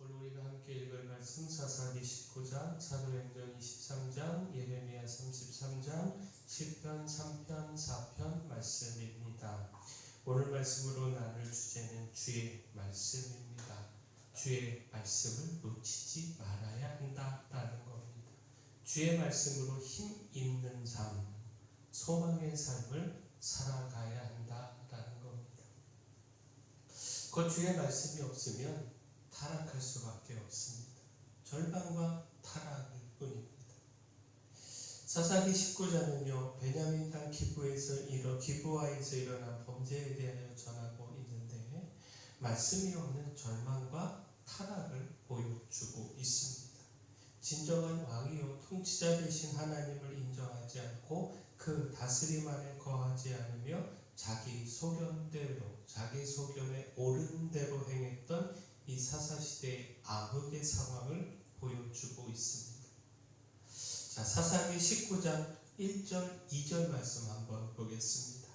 오늘 우리가 함께 읽을 말씀 사사기 19장, 사도행전 23장, 예레미야 33장, 시편 3편, 4편 말씀입니다. 오늘 말씀으로 나눌 주제는 주의 말씀입니다. 주의 말씀을 놓치지 말아야 한다라는 겁니다. 주의 말씀으로 힘 있는 삶, 소망의 삶을 살아가야 한다라는 겁니다. 그 주의 말씀이 없으면 타락할 수밖에 없습니다. 절망과 타락일 뿐입니다. 사사기 19장은요, 베냐민 땅 기브아에서 일어난 범죄에 대하여 전하고 있는데 말씀이 없는 절망과 타락을 보여주고 있습니다. 진정한 왕이요 통치자 되신 하나님을 인정하지 않고 그 다스림 안에 거하지 않으며 자기 소견대로, 자기 소견에 옳은 대로 행했던 이 사사시대의 암흑의 상황을 보여주고 있습니다. 자, 사사기 19장 1절, 2절 말씀 한번 보겠습니다.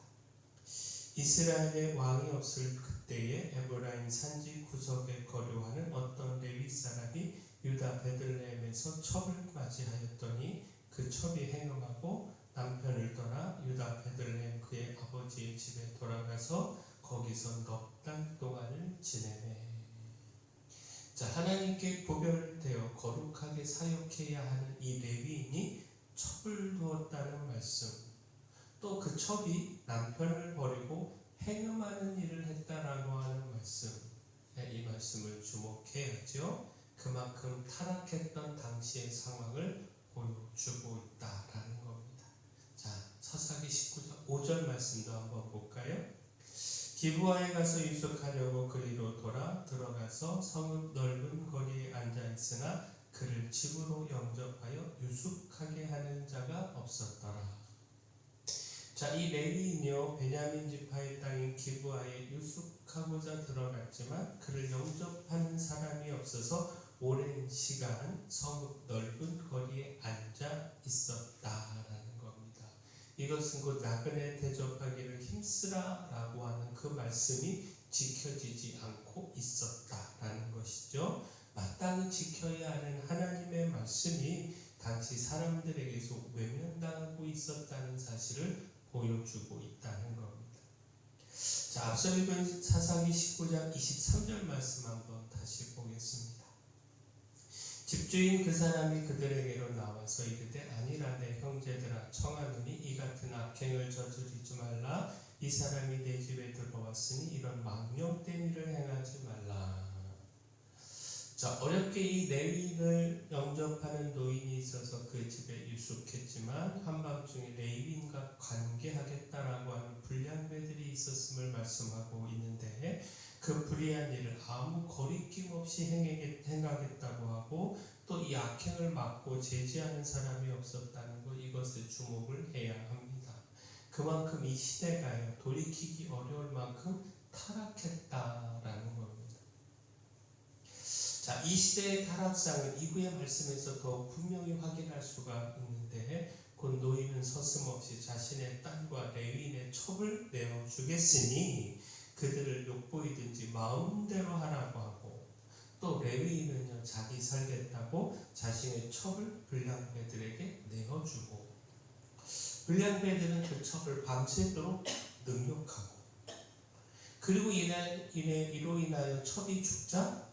이스라엘의 왕이 없을 그때에 에브라임 산지 구석에 거류하는 어떤 레위 사람이 유다 베들레헴에서 첩을 맞이하였더니 그 첩이 행음하고 남편을 떠나 유다 베들레헴 그의 아버지의 집에 돌아가서 거기서 넉 달 동안을 지내매. 자, 하나님께 구별되어 거룩하게 사역해야 하는 이 레위인이 첩을 두었다는 말씀, 또 그 첩이 남편을 버리고 행음하는 일을 했다라고 하는 말씀, 이 말씀을 주목해야죠. 그만큼 타락했던 당시의 상황을 보여주고 있다라는 겁니다. 자, 사사기 19장 5절 말씀도 한번 볼까요? 기브아에 가서 유숙하려고 그리로 들어가서 성읍 넓은 거리에 앉아있으나 그를 집으로 영접하여 유숙하게 하는 자가 없었더라. 자, 이 레위인이요 베냐민 지파의 땅인 기브아에 유숙하고자 들어갔지만 그를 영접하는 사람이 없어서 오랜 시간 성읍 넓은 거리에 앉아 있었다라는 겁니다. 이것은 곧 나그네 대접하기를 힘쓰라라고 하는 그 말씀이 지켜지지 않고 있었다라는 것이죠. 마땅히 지켜야 하는 하나님의 말씀이 당시 사람들에게서 외면당하고 있었다는 사실을 보여주고 있다는 겁니다. 자, 앞서 읽은 사사기 19장 23절 말씀 한번 다시 보겠습니다. 집주인 그 사람이 그들에게로 나와서 이르되 아니라 내 형제들아 청하노니 이 같은 악행을 저지르지 말라. 이 사람이 내 집에 들어왔으니 이런 망령된 일을 행하지 말라. 자, 어렵게 이 레위인을 영접하는 노인이 있어서 그 집에 유숙했지만 한밤중에 레위인과 관계하겠다라고 하는 불량배들이 있었음을 말씀하고 있는데 그 불의한 일을 아무 거리낌 없이 행하겠다고 하고 또 이 악행을 막고 제지하는 사람이 없었다는 것, 이것에 주목을 해야 합니다. 그만큼 이 시대가요 돌이키기 어려울 만큼 타락했다라는 겁니다. 자, 이 시대의 타락상은 이후의 말씀에서 더 분명히 확인할 수가 있는데 곧 노인은 서슴없이 자신의 딸과 레위인의 첩을 내어주겠으니 그들을 욕보이든지 마음대로 하라고 하고 또 레위인은요 자기 살겠다고 자신의 첩을 불량배들에게 내어주고 불량배들은 그 첩을 밤새도록 능욕하고 그리고 이로 인하여 첩이 죽자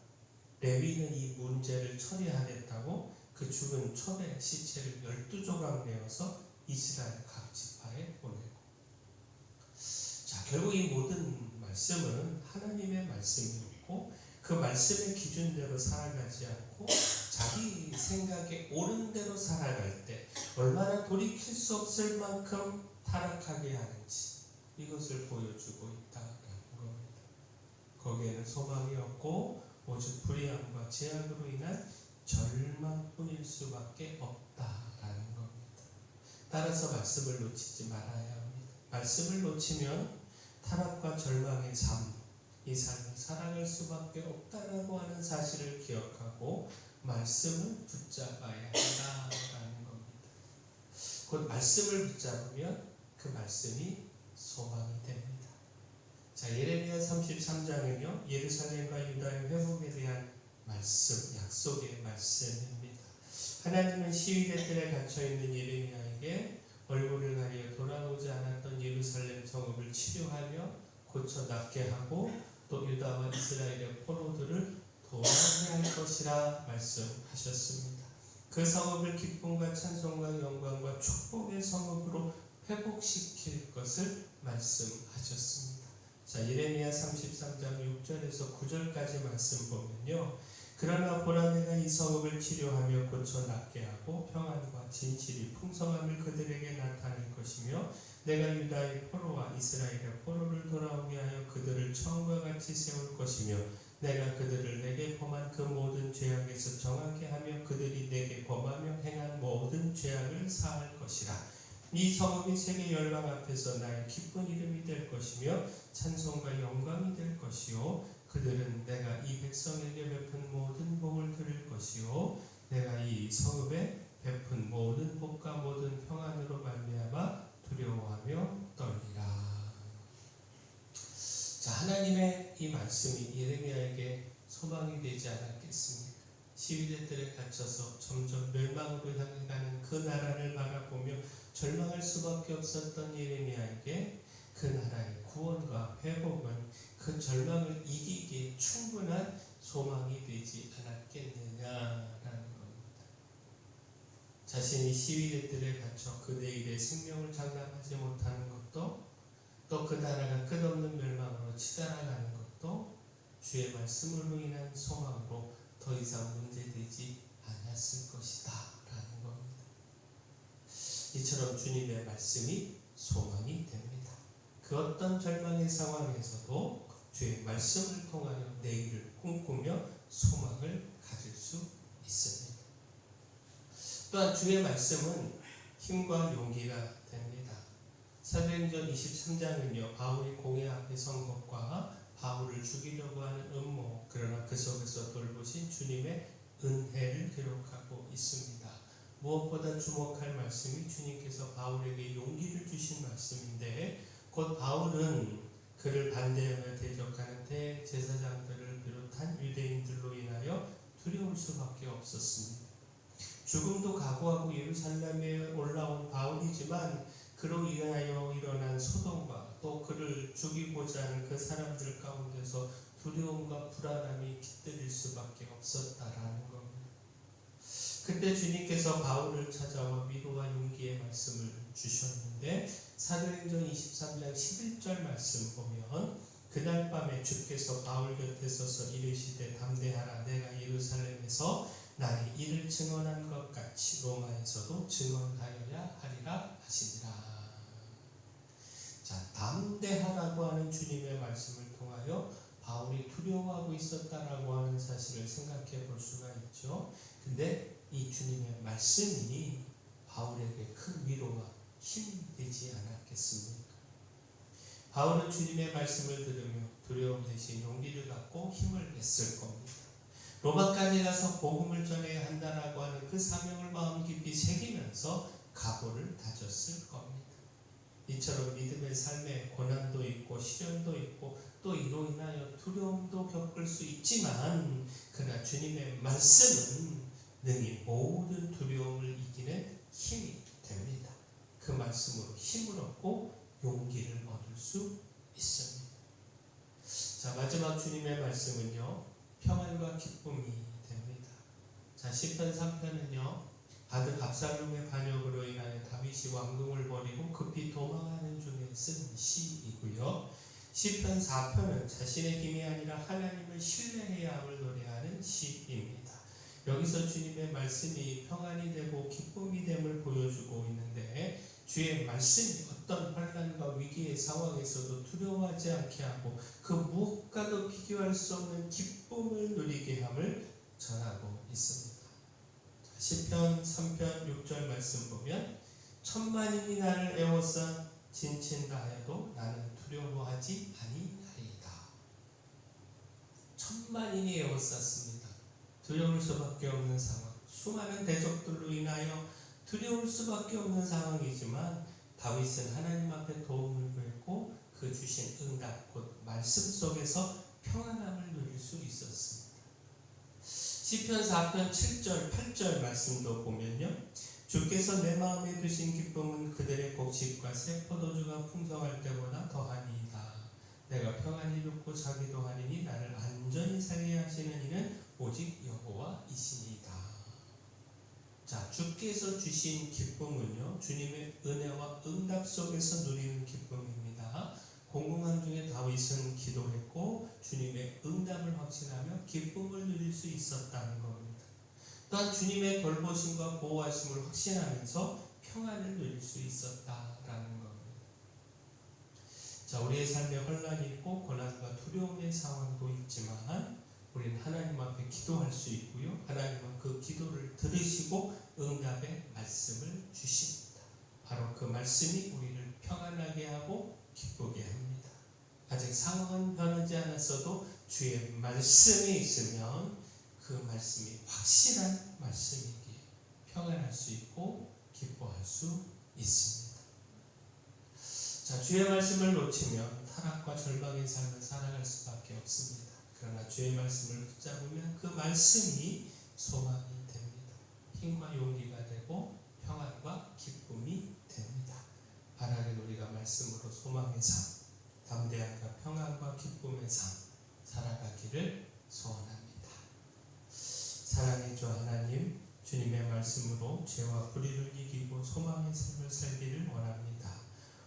레위는 이 문제를 처리하겠다고 그 죽은 첩의 시체를 12조각 내어서 이스라엘 각 지파에 보내고 자, 결국 이 모든 말씀은 하나님의 말씀이었고 그 말씀의 기준대로 살아가지 않고 자기 생각에 옳은 대로 살아갈 때 얼마나 돌이킬 수 없을 만큼 타락하게 하는지 이것을 보여주고 있다는 겁니다. 거기에는 소망이 없고 오직 불의함과 제약으로 인한 절망뿐일 수밖에 없다라는 겁니다. 따라서 말씀을 놓치지 말아야 합니다. 말씀을 놓치면 타락과 절망의 삶, 이 삶을 살아갈 수밖에 없다라고 하는 사실을 기억하고 말씀을 붙잡아야 한다라는 겁니다. 곧 말씀을 붙잡으면 그 말씀이 소망이 됩니다. 자, 예레미야 33장은요 예루살렘과 유다의 회복에 대한 말씀, 약속의 말씀입니다. 하나님은 시위대 뜰에 갇혀있는 예레미야에게 얼굴을 가리어 돌아오지 않았던 예루살렘 성읍을 치료하며 고쳐 낫게 하고 또 유다와 이스라엘의 포로들을 돌아오게 할 것이라 말씀하셨습니다. 그 성읍을 기쁨과 찬송과 영광과 축복의 성읍으로 회복시킬 것을 말씀하셨습니다. 자, 예레미야 33장 6절에서 9절까지 말씀 보면요. 그러나 보라 내가 이 성읍을 치료하며 고쳐 낫게 하고 평안과 진실이 풍성함을 그들에게 나타낼 것이며 내가 유다의 포로와 이스라엘의 포로를 돌아오게 하여 그들을 처음과 같이 세울 것이며 내가 그들을 내게 범한 그 모든 죄악에서 정하게 하며 그들이 내게 범하며 행한 모든 죄악을 사할 것이라. 이 성읍이 세계 열방 앞에서 나의 기쁜 이름이 될 것이며 찬송과 영광이 될 것이요 그들은 내가 이 백성에게 베푼 모든 복을 들을 것이요 내가 이 성읍에 베푼 모든 복과 모든 평안으로 말미암아 두려워하며 떨리라. 자, 하나님의 이 말씀이 예레미야에게 소망이 되지 않았겠습니까? 시위대들에 갇혀서 점점 멸망으로 향해 가는 그 나라를 바라보며 절망할 수밖에 없었던 예레미야에게 그 나라의 구원과 회복은 그 절망을 이기기에 충분한 소망이 되지 않았겠느냐라는 겁니다. 자신이 시위대들에 갇혀 그 내일의 생명을 장담하지 못하는 것도 또 그 나라가 끝없는 멸망으로 치달아가는 것도 주의 말씀으로 인한 소망으로 더 이상 문제되지 않았을 것이다 라는 겁니다. 이처럼 주님의 말씀이 소망이 됩니다. 그 어떤 절망의 상황에서도 주의 말씀을 통하여 내일을 꿈꾸며 소망을 가질 수 있습니다. 또한 주의 말씀은 힘과 용기가 됩니다. 사도행전 23장은요. 바울이 공회 앞에 선 것과 바울을 죽이려고 하는 음모 그러나 그 속에서 돌보신 주님의 은혜를 기록하고 있습니다. 무엇보다 주목할 말씀이 주님께서 바울에게 용기를 주신 말씀인데 곧 바울은 그를 반대하며 대적하는 대제사장들을 비롯한 유대인들로 인하여 두려울 수밖에 없었습니다. 죽음도 각오하고 예루살렘에 올라온 바울이지만 그로 인하여 일어난 소동과 또 그를 죽이고자 하는 그 사람들 가운데서 두려움과 불안함이 깃들일 수밖에 없었다라는 겁니다. 그때 주님께서 바울을 찾아와 위로와 용기의 말씀을 주셨는데 사도행전 23장 11절 말씀 보면 그날 밤에 주께서 바울 곁에 서서 이르시되 담대하라 내가 예루살렘에서 나의 일을 증언한 것 같이 로마에서도 증언하여야 하리라 하시니라. 자, 담대하라고 하는 주님의 말씀을 통하여 바울이 두려워하고 있었다라고 하는 사실을 생각해 볼 수가 있죠. 근데 이 주님의 말씀이 바울에게 큰 위로와 힘이 되지 않았겠습니까? 바울은 주님의 말씀을 들으며 두려움 대신 용기를 갖고 힘을 냈을 겁니다. 로마까지 가서 복음을 전해야 한다라고 하는 그 사명을 마음 깊이 새기면서 각오를 다졌을 겁니다. 이처럼 믿음의 삶에 고난도 있고 시련도 있고 또 이로 인하여 두려움도 겪을 수 있지만 그러나 주님의 말씀은 능히 모든 두려움을 이기는 힘이 됩니다. 그 말씀으로 힘을 얻고 용기를 얻을 수 있습니다. 자, 마지막 주님의 말씀은요. 평안과 기쁨이 됩니다. 자, 시편 3편은요. 아들 압살롬의 반역으로 인하여 다윗이 왕궁을 버리고 급히 도망하는 중에 쓴 시이고요. 시편 4편은 자신의 힘이 아니라 하나님을 신뢰해야 함을 노래하는 시입니다. 여기서 주님의 말씀이 평안이 되고 기쁨이 됨을 보여주고 있는데 주의 말씀이 어떤 환난과 위기의 상황에서도 두려워하지 않게 하고 그 무엇과도 비교할 수 없는 기쁨을 누리게 함을 전하고 있습니다. 시편 3편 6절 말씀 보면 천만인이 나를 애워싸 진친다 하여도 나는 두려워하지 아니하리이다. 천만인이 애워쌌습니다. 두려울 수밖에 없는 상황, 수많은 대적들로 인하여 두려울 수밖에 없는 상황이지만 다윗은 하나님 앞에 도움을 구했고 그 주신 응답 곧 말씀 속에서 평안함을 누릴 수 있었습니다. 시편 4편 7절 8절 말씀도 보면요, 주께서 내 마음에 두신 기쁨은 그들의 곡식과 새 포도주가 풍성할 때보다 더하니이다. 내가 평안히 눕고 자기도 하리니 나를 안전히 살게 하시는 이는 오직 여호와이시니이다. 자, 주께서 주신 기쁨은요, 주님의 은혜와 응답 속에서 누리는 기쁨입니다. 공공함 중에 다윗은 기도했고 주님의 응답을 확신하며 기쁨을 누릴 수 있었다는 겁니다. 또한 주님의 돌보심과 보호하심을 확신하면서 평안을 누릴 수 있었다라는 겁니다. 자, 우리의 삶에 혼란이 있고 고난과 두려움의 상황도 있지만 우리는 하나님 앞에 기도할 수 있고요, 하나님은 그 기도를 들으시고 응답의 말씀을 주십니다. 바로 그 말씀이 우리를 평안하게 하고 기쁘게 합니다. 아직 상황은 변하지 않았어도 주의 말씀이 있으면 그 말씀이 확실한 말씀이기에 평안할 수 있고 기뻐할 수 있습니다. 자, 주의 말씀을 놓치면 타락과 절망의 삶을 살아갈 수밖에 없습니다. 그러나 주의 말씀을 붙잡으면 그 말씀이 소망이 됩니다. 힘과 용기가 되고 평안과 기쁨이 됩니다. 바라긴 우리가 말씀으로 소망의 삶, 담대함과 평안과 기쁨의 삶 살아가기를 소원합니다. 사랑의 주 하나님, 주님의 말씀으로 죄와 불의를 이기고 소망의 삶을 살기를 원합니다.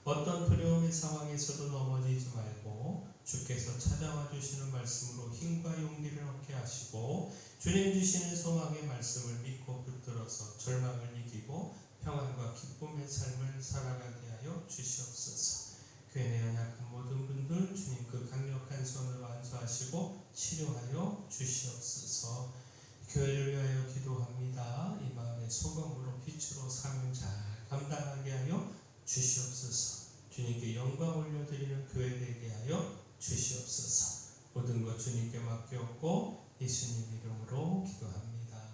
어떤 두려움의 상황에서도 넘어지지 말고 주께서 찾아와 주시는 말씀으로 힘과 용기를 얻게 하시고 주님 주시는 소망의 말씀을 믿고 붙들어서 절망을 이기고 평안과 기쁨의 삶을 살아가게 하여 주시옵소서. 교회 내 연약한 모든 분들 주님 그 강력한 손으로 안수하시고 치료하여 주시옵소서. 교회를 위하여 기도합니다. 이 마음의 소금으로 빛으로 사명 잘 감당하게 하여 주시옵소서. 주님께 영광 올려드리는 교회 되게 하여 주시옵소서. 모든 것 주님께 맡겼고 예수님 이름으로 기도합니다.